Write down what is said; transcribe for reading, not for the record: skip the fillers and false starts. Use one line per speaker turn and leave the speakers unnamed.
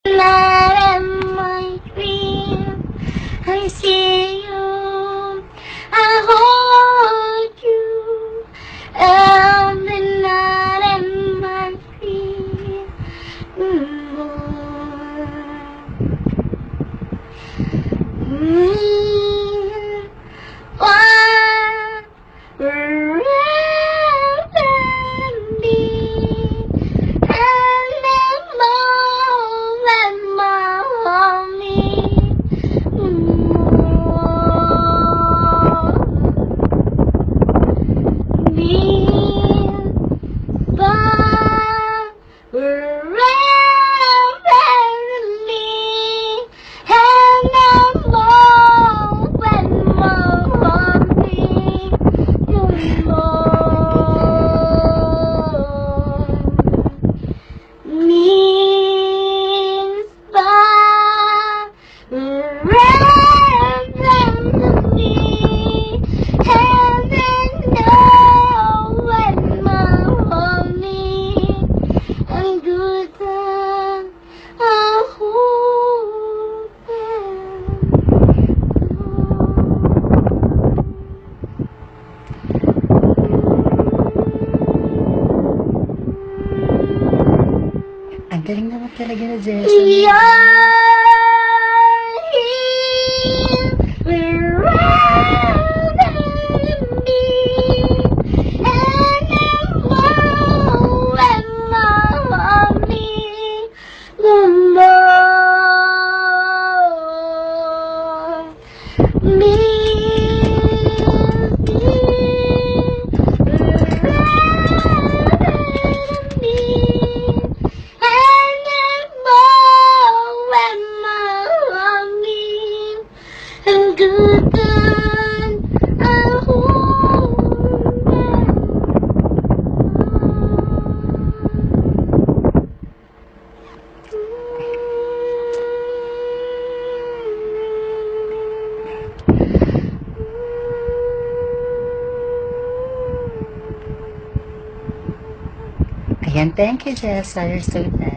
Not in my dream, I see you, I hold you, and the night in my dream. Why remember me and the moment, mommy.
Ang galing naman talaga na Jess. Ayan, thank you, Jessa. You're so nice.